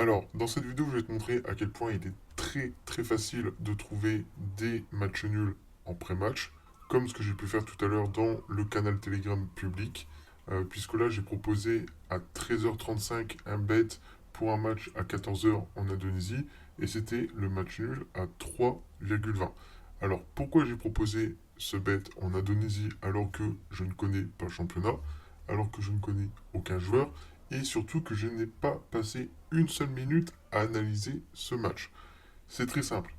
Alors, dans cette vidéo, je vais te montrer à quel point il est très facile de trouver des matchs nuls en pré-match, comme ce que j'ai pu faire tout à l'heure dans le canal Telegram public, puisque là, j'ai proposé à 13h35 un bet pour un match à 14h en Indonésie, et c'était le match nul à 3,20. Alors, pourquoi j'ai proposé ce bet en Indonésie alors que je ne connais pas le championnat, alors que je ne connais aucun joueur, et surtout que je n'ai pas passé une seule minute à analyser ce match. C'est très simple.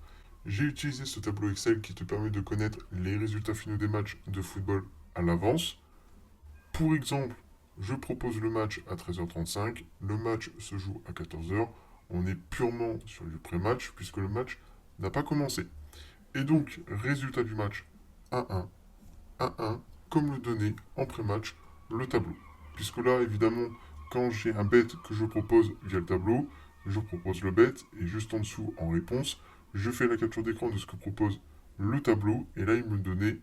J'ai utilisé ce tableau Excel qui te permet de connaître les résultats finaux des matchs de football à l'avance. Pour exemple, je propose le match à 13h35, le match se joue à 14h, on est purement sur du pré-match puisque le match n'a pas commencé. Et donc, résultat du match 1-1, 1-1, comme le donnait en pré-match le tableau. Puisque là, évidemment, quand j'ai un bet que je propose via le tableau, je propose le bet et juste en dessous, en réponse, je fais la capture d'écran de ce que propose le tableau et là, il me donnait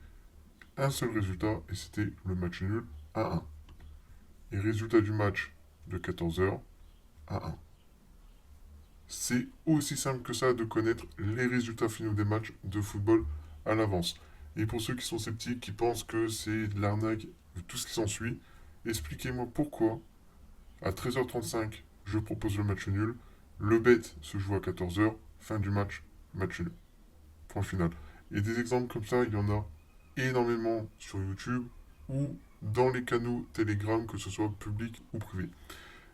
un seul résultat et c'était le match nul 1-1. Et résultat du match de 14h, 1-1. C'est aussi simple que ça de connaître les résultats finaux des matchs de football à l'avance. Et pour ceux qui sont sceptiques, qui pensent que c'est de l'arnaque, tout ce qui s'ensuit, expliquez-moi pourquoi, à 13h35, je propose le match nul, le bet se joue à 14h, fin du match, match nul. Point final. Et des exemples comme ça, il y en a énormément sur YouTube ou dans les canaux Telegram, que ce soit public ou privé.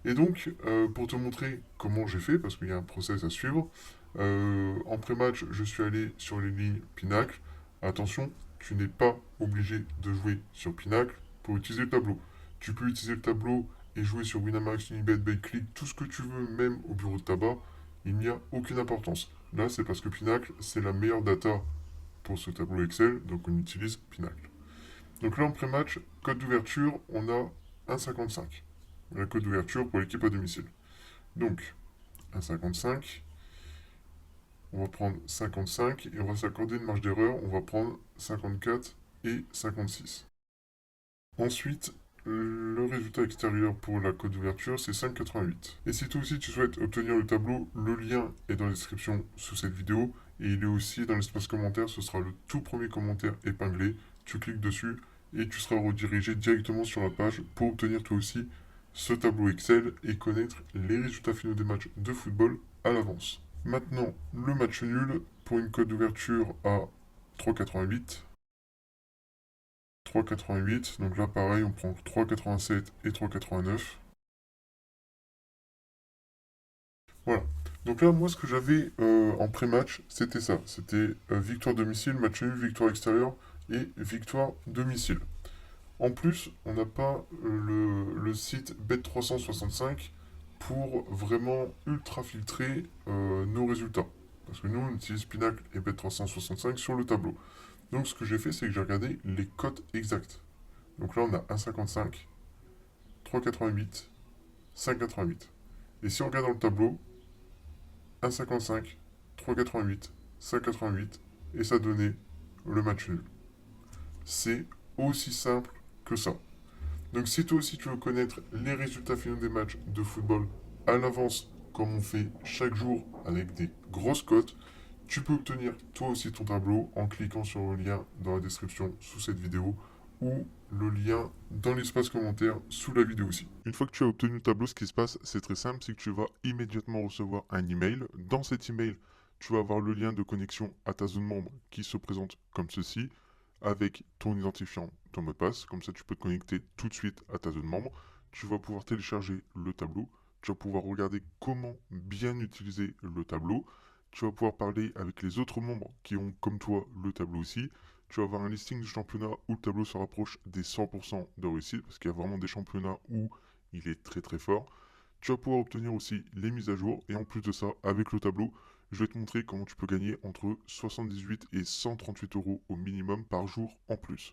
Et donc, pour te montrer comment j'ai fait, parce qu'il y a un process à suivre, en pré-match, je suis allé sur les lignes Pinacle. Attention, tu n'es pas obligé de jouer sur Pinacle pour utiliser le tableau. Tu peux utiliser le tableau et jouer sur Winamax, Unibet, BetClick, tout ce que tu veux, même au bureau de tabac. Il n'y a aucune importance. Là, c'est parce que Pinacle, c'est la meilleure data pour ce tableau Excel, donc on utilise Pinacle. Donc là, en pré-match, code d'ouverture, on a 1,55. La cote d'ouverture pour l'équipe à domicile. Donc, 1,55, on va prendre 55 et on va s'accorder une marge d'erreur, on va prendre 54 et 56. Ensuite, le résultat extérieur pour la cote d'ouverture, c'est 5,88. Et si toi aussi tu souhaites obtenir le tableau, le lien est dans la description sous cette vidéo et il est aussi dans l'espace commentaire, ce sera le tout premier commentaire épinglé. Tu cliques dessus et tu seras redirigé directement sur la page pour obtenir toi aussi ce tableau Excel et connaître les résultats finaux des matchs de football à l'avance. Maintenant, le match nul pour une cote d'ouverture à 3,88. 3,88. Donc là, pareil, on prend 3,87 et 3,89. Voilà. Donc là, moi, ce que j'avais en pré-match, c'était ça. C'était victoire domicile, match nul, victoire extérieure et victoire domicile. En plus, on n'a pas le site Bet365 pour vraiment ultra filtrer nos résultats. Parce que nous, on utilise Pinacle et Bet365 sur le tableau. Donc, ce que j'ai fait, c'est que j'ai regardé les cotes exactes. Donc là, on a 1,55, 3,88, 5,88. Et si on regarde dans le tableau, 1,55, 3,88, 5,88, et ça donnait le match nul. C'est aussi simple que ça. Donc si toi aussi tu veux connaître les résultats finaux des matchs de football à l'avance, comme on fait chaque jour avec des grosses cotes, tu peux obtenir toi aussi ton tableau en cliquant sur le lien dans la description sous cette vidéo ou le lien dans l'espace commentaire sous la vidéo aussi. Une fois que tu as obtenu le tableau, ce qui se passe, c'est très simple, c'est que tu vas immédiatement recevoir un email. Dans cet email, tu vas avoir le lien de connexion à ta zone membre qui se présente comme ceci, avec ton identifiant, ton mot de passe. Comme ça, tu peux te connecter tout de suite à ta zone membre. Tu vas pouvoir télécharger le tableau. Tu vas pouvoir regarder comment bien utiliser le tableau. Tu vas pouvoir parler avec les autres membres qui ont, comme toi, le tableau aussi. Tu vas avoir un listing du championnat où le tableau se rapproche des 100% de réussite, parce qu'il y a vraiment des championnats où il est très fort. Tu vas pouvoir obtenir aussi les mises à jour, et en plus de ça, avec le tableau, je vais te montrer comment tu peux gagner entre 78 et 138 euros au minimum par jour en plus.